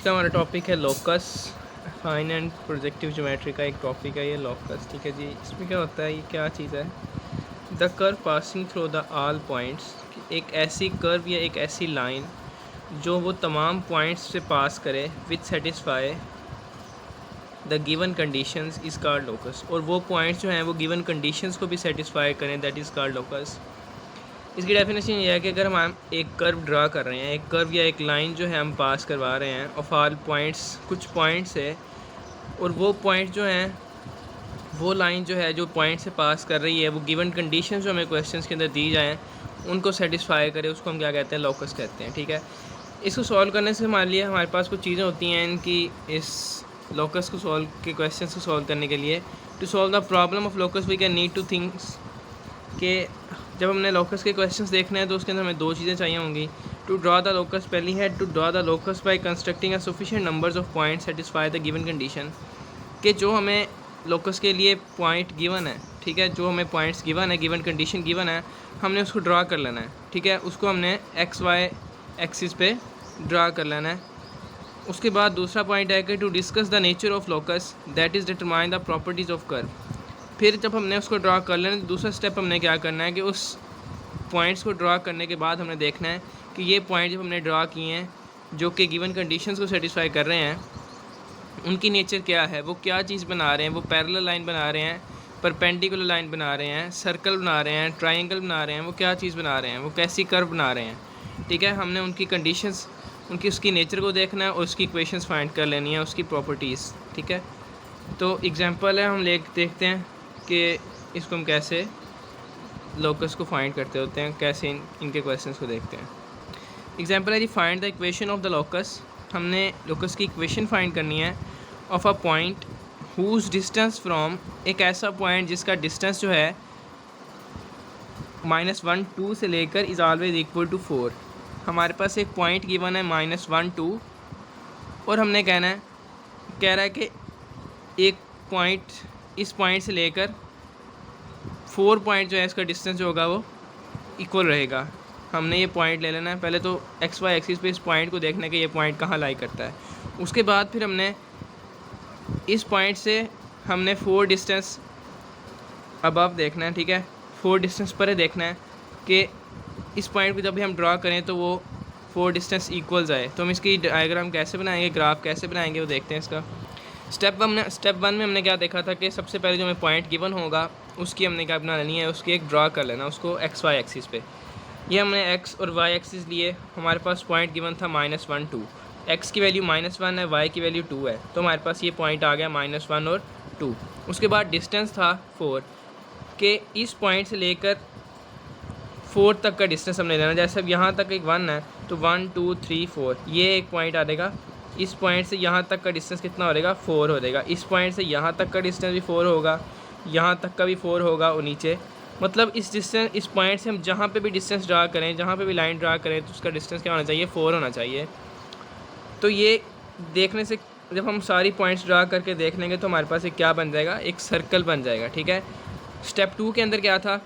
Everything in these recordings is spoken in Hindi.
का हमारा टॉपिक है locus. Fine and projective geometry का एक टॉपिक है ये लोकस। ठीक है जी, इसमें क्या होता है, ये क्या चीज़ है? The curve passing through the all points, एक ऐसी कर्व या एक ऐसी लाइन जो वो तमाम पॉइंट्स से पास करे with satisfy the given conditions is called locus. और वो पॉइंट्स जो हैं वो गिवन कंडीशंस को भी सेटिस्फाई करें, दैट इज़ कॉल्ड लोकस। इसकी डेफिनेशन ये है कि अगर हम एक कर्व ड्रा कर रहे हैं, एक कर्व या एक लाइन जो है हम पास करवा रहे हैं ऑफ ऑल पॉइंट्स, कुछ पॉइंट्स है, और वो पॉइंट जो हैं, वो लाइन जो है जो पॉइंट से पास कर रही है, वो गिवन कंडीशन जो हमें क्वेश्चंस के अंदर दी जाएँ उनको सेटिस्फाई करे, उसको हम क्या कहते हैं? लोकस कहते हैं। ठीक है, इसको सॉल्व करने से मान लिया हमारे पास कुछ चीज़ें होती हैं इनकी, इस लोकस को सॉल्व के क्वेश्चंस को सॉल्व करने के लिए। To solve the problem of locus we can need two things, कि जब हमने लोकस के क्वेश्चंस देखने हैं तो उसके अंदर हमें दो चीज़ें चाहिए होंगी। टू ड्रा द लोकस, पहली है to draw the locus by constructing a sufficient numbers of point satisfy the given condition, कि जो हमें लोकस के लिए पॉइंट गिवन है, ठीक है, जो हमें पॉइंट्स गिवन है, गिवन कंडीशन गिवन है, हमने उसको ड्रा कर लेना है। ठीक है, उसको हमने एक्स वाई एक्सिस पे ड्रा कर लेना है। उसके बाद दूसरा पॉइंट है कि to discuss the nature of locus that is determine the properties of curve. फिर जब हमने उसको ड्रा कर लेना तो दूसरा स्टेप हमने क्या करना है कि उस पॉइंट्स को ड्रा करने के बाद हमने देखना है कि ये पॉइंट जब हमने ड्रा किए हैं जो कि गिवन कंडीशंस को सेटिस्फाई कर रहे हैं, उनकी नेचर क्या है, वो क्या चीज़ बना रहे हैं, वो पैरेलल लाइन बना रहे हैं, परपेंडिकुलर लाइन बना रहे हैं, सर्कल बना रहे हैं, ट्रायंगल बना रहे हैं, वो क्या चीज़ बना रहे हैं, वो कैसी कर्व बना रहे हैं। ठीक है, हमने उनकी कंडीशंस, उनकी उसकी नेचर को देखना है और उसकी इक्वेशंस फाइंड कर लेनी है, उसकी प्रॉपर्टीज़। ठीक है, तो एग्जांपल है, हम देखते हैं कि इसको हम कैसे लोकस को फाइंड करते होते हैं, कैसे इनके क्वेश्चंस को देखते हैं। एग्जांपल है जी, find the equation of the locus. हमने लोकस की इक्वेशन फाइंड करनी है of a point whose distance from, एक ऐसा पॉइंट जिसका डिस्टेंस जो है -1 2 से लेकर इज़ ऑलवेज इक्वल टू 4। हमारे पास एक पॉइंट गिवन है -1 2, और हमने कह रहा है कि एक पॉइंट, इस पॉइंट से लेकर 4 पॉइंट जो है इसका डिस्टेंस जो होगा वो इक्वल रहेगा। हमने ये पॉइंट ले लेना है, पहले तो एक्स वाई एक्सिस पे इस पॉइंट को देखना है कि ये पॉइंट कहाँ लाई करता है। उसके बाद फिर हमने इस पॉइंट से हमने 4 डिस्टेंस अबव देखना है। ठीक है, 4 डिस्टेंस पर देखना है कि इस पॉइंट को जब भी हम ड्रा करें तो वो 4 डिस्टेंस इक्वल्स आए। तो हम इसकी डायग्राम कैसे बनाएंगे, ग्राफ कैसे बनाएंगे, वो देखते हैं इसका। स्टेप 1 में हमने क्या देखा था कि सबसे पहले जो हमें पॉइंट गिवन होगा उसकी हमने क्या बना लेनी है, उसकी एक ड्रा कर लेना, उसको एक्स वाई एक्सिस पे। ये हमने एक्स और वाई एक्सिस लिए, हमारे पास पॉइंट गिवन था -1 2, एक्स की वैल्यू -1 है, वाई की वैल्यू 2 है, तो हमारे पास ये पॉइंट आ गया -1 और 2। उसके बाद डिस्टेंस था 4, के इस पॉइंट से लेकर 4 तक का डिस्टेंस हमने लेना। जैसे अब यहाँ तक एक 1 है तो 1 2 3 4 ये एक पॉइंट आ जाएगा। इस पॉइंट से यहाँ तक का डिस्टेंस कितना हो जाएगा? 4 हो जाएगा। इस पॉइंट से यहाँ तक का डिस्टेंस भी 4 होगा, यहाँ तक का भी 4 होगा और नीचे, मतलब इस पॉइंट से हम जहाँ पे भी डिस्टेंस ड्रा करें, जहाँ पे भी लाइन ड्रा करें, तो उसका डिस्टेंस क्या होना चाहिए? 4 होना चाहिए। तो ये देखने से जब हम सारी पॉइंट्स ड्रा करके देख लेंगे तो हमारे पास एक क्या बन जाएगा? एक सर्कल बन जाएगा। ठीक है, स्टेप 2 के अंदर क्या था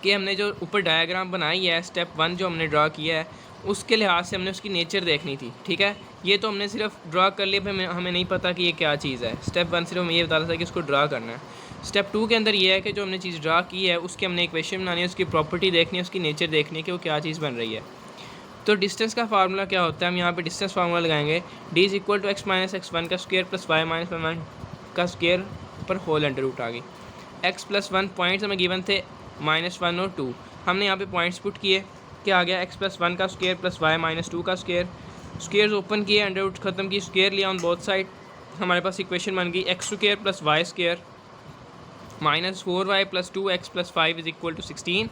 कि हमने जो ऊपर डायग्राम बनाई है, स्टेप 1 जो हमने ड्रा किया है उसके लिहाज से हमने उसकी नेचर देखनी थी। ठीक है, ये तो हमने सिर्फ ड्रा कर लिया, फिर हमें नहीं पता कि ये क्या चीज़ है। स्टेप 1 सिर्फ हमें ये बता रहा था कि इसको ड्रा करना है। स्टेप 2 के अंदर ये है कि जो हमने चीज़ ड्रा की है उसकी हमने इक्वेशन बनानी है, उसकी प्रॉपर्टी देखनी है, उसकी नेचर देखनी है कि वो क्या चीज़ बन रही है। तो डिस्टेंस का फार्मूला क्या होता है? हम यहाँ पे डिस्टेंस फार्मूला लगाएंगे, d = x - x1 का स्क्वायर प्लस y - y1 का स्क्वायर पर होल अंडर रूट आ गई। x + 1 पॉइंट्स हमें गिवन थे -1 और 2, हमने यहाँ पे पॉइंट्स पुट किए, क्या आ गया? x + 1 का स्क्वायर प्लस y - 2 का स्क्वायर, स्क्वायर्स ओपन किए, अंडर रूट ख़त्म की, स्क्वायर लिया ऑन बोथ साइड, हमारे पास इक्वेशन बन गई x² + y² -4y + 2x + 5 = 16,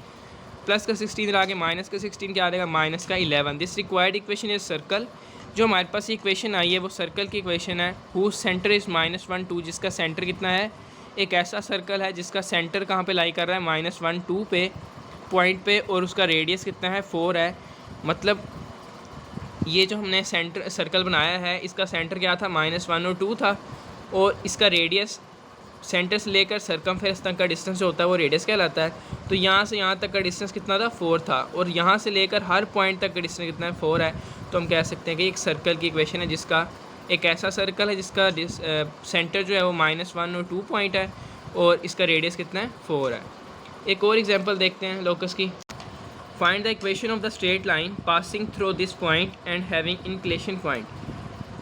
plus का 16 आगे माइनस का 16 क्या आ जाएगा? माइनस का 11। This required equation is circle. जो हमारे पास इक्वेशन आई है वो सर्कल की इक्वेशन है। हुज सेंटर इज़ -1 2, जिसका सेंटर कितना है? एक ऐसा सर्कल है जिसका सेंटर कहाँ पे लाई कर रहा है? -1 2 पे पॉइंट पे, और उसका रेडियस कितना है? 4 है। मतलब ये जो हमने सेंटर सर्कल बनाया है इसका सेंटर क्या था? -1 और 2 था, और इसका रेडियस सेंटर से लेकर सरकमफेरेंस तक का डिस्टेंस जो होता है वो रेडियस कहलाता है। तो यहाँ से यहाँ तक का डिस्टेंस कितना था, 4 था, और यहाँ से लेकर हर पॉइंट तक का डिस्टेंस कितना है, 4 है। तो हम कह सकते हैं कि एक सर्कल की इक्वेशन है जिसका एक ऐसा सर्कल है जिसका सेंटर जो है वो -1 और 2 पॉइंट है और इसका रेडियस कितना है, 4 है। एक और एग्जांपल देखते हैं लोकस की। Find the equation of the straight line passing through this point and having inclination point.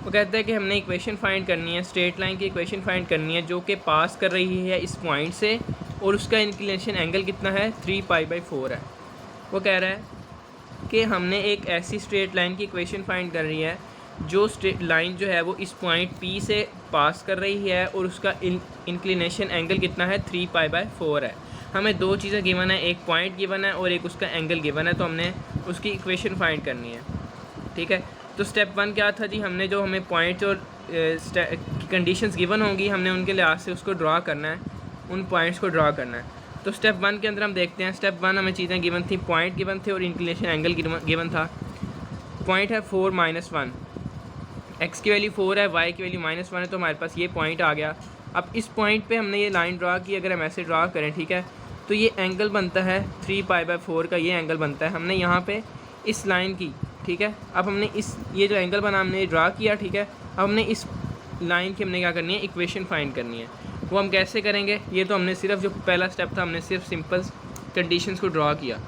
वो कहता है कि हमने इक्वेशन फाइंड करनी है, स्ट्रेट लाइन की इक्वेशन फाइंड करनी है जो कि पास कर रही है इस पॉइंट से, और उसका इंक्लिनेशन एंगल कितना है, 3π/4 है। वो कह रहा है कि हमने एक ऐसी स्ट्रेट लाइन की इक्वेशन फाइंड कर रही है जो स्ट्रेट लाइन जो है वो इस पॉइंट P से पास कर रही है और उसका इंक्लिनेशन एंगल कितना है, 3π/4 है। हमें दो चीज़ें गिवन है, एक पॉइंट गिवन है और एक उसका एंगल गिवन है, तो हमने उसकी इक्वेशन फाइंड करनी है। ठीक है, तो स्टेप 1 क्या था जी, हमने जो हमें पॉइंट्स और कंडीशंस गिवन होंगी हमने उनके लिहाज से उसको ड्रा करना है, उन पॉइंट्स को ड्रा करना है। तो स्टेप 1 के अंदर हम देखते हैं, स्टेप 1 हमें चीज़ें गिवन थी, पॉइंट गिवन थे और इंक्लिनेशन एंगल गिवन था। पॉइंट है 4 - 1, x की वैल्यू 4 है, y की वैल्यू -1 है, तो हमारे पास ये पॉइंट आ गया। अब इस पॉइंट पे हमने ये लाइन ड्रा की, अगर हम ऐसे ड्रा करें, ठीक है, तो ये एंगल बनता है 3π/4 का, ये एंगल बनता है। हमने यहाँ पे इस लाइन की, ठीक है, अब हमने ये जो एंगल बना हमने ड्रा किया, ठीक है, अब हमने इस लाइन की हमने क्या करनी है, इक्वेशन फाइंड करनी है। वो हम कैसे करेंगे, ये तो हमने सिर्फ जो पहला स्टेप था हमने सिर्फ सिंपल कंडीशंस को ड्रा किया।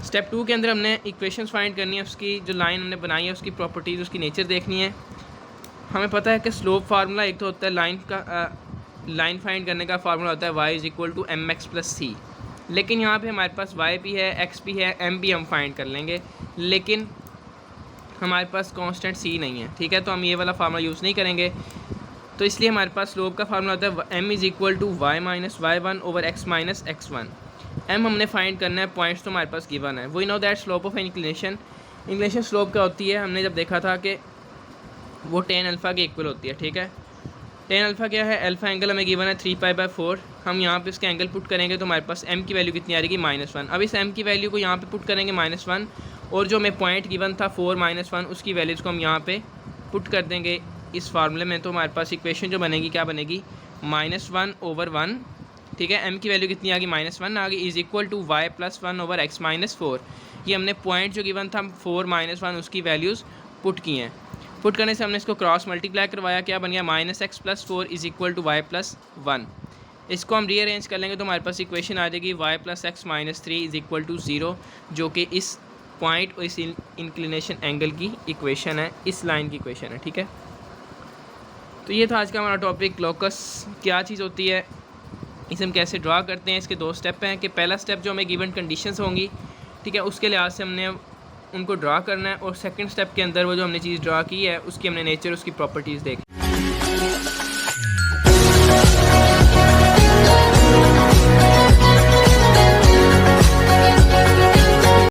स्टेप 2 के अंदर हमने इक्वेशंस फाइंड करनी है, उसकी जो लाइन हमने बनाई है उसकी प्रॉपर्टीज़, उसकी नेचर देखनी है। हमें पता है कि स्लोप फार्मूला एक तो होता है लाइन फाइंड करने का फार्मूला होता है y = mx + c, लेकिन यहाँ पे हमारे पास y भी है, x भी है, m भी हम फाइंड कर लेंगे, लेकिन हमारे पास कांस्टेंट c नहीं है। ठीक है, तो हम ये वाला फार्मूला यूज़ नहीं करेंगे। तो इसलिए हमारे पास स्लोप का फार्मूला होता है m = y - y1/x - x1। m हमने फाइंड करना है, पॉइंट्स तो हमारे पास गिवन है। We know that slope of inclination slope क्या होती है, हमने जब देखा था कि वो tan अल्फ़ा के इक्वल होती है। ठीक है, tan अल्फ़ा क्या है, अल्फ़ा एंगल हमें गिवन है 3π/4। हम यहाँ पे उसके एंगल पुट करेंगे तो हमारे पास m की वैल्यू कितनी आ रहेगी, -1। अब इस m की वैल्यू को यहाँ पे पुट करेंगे -1, और जो हमें पॉइंट गिवन था 4 - 1 उसकी वैल्यूज़ को हम यहाँ पे पुट कर देंगे इस फार्मूले में। तो हमारे पास इक्वेशन जो बनेगी क्या बनेगी, -1/1। ठीक है, m की वैल्यू कितनी आ गई, -1 आ गई, = y + 1/x - 4। ये हमने पॉइंट जो गिवन था 4 - 1 उसकी वैल्यूज़ पुट की हैं। पुट करने से हमने इसको क्रॉस मल्टीप्लाई करवाया, क्या बन गया, -x + 4 = y + 1। इसको हम रीअरेंज कर लेंगे तो हमारे पास इक्वेशन आ जाएगी y + x - 3 = 0, जो कि इस पॉइंट और इस इंक्लिनेशन एंगल की इक्वेशन है, इस लाइन की इक्वेशन है। ठीक है, तो ये था आज का हमारा टॉपिक, लोकस क्या चीज़ होती है, इसे हम कैसे ड्रा करते हैं। इसके 2 स्टेप हैं कि पहला स्टेप जो हमें गिवन कंडीशंस होंगी, ठीक है, उसके लिहाज से हमने उनको ड्रा करना है, और सेकंड स्टेप के अंदर वो जो हमने चीज़ ड्रा की है उसकी हमने नेचर, उसकी प्रॉपर्टीज़ देखी।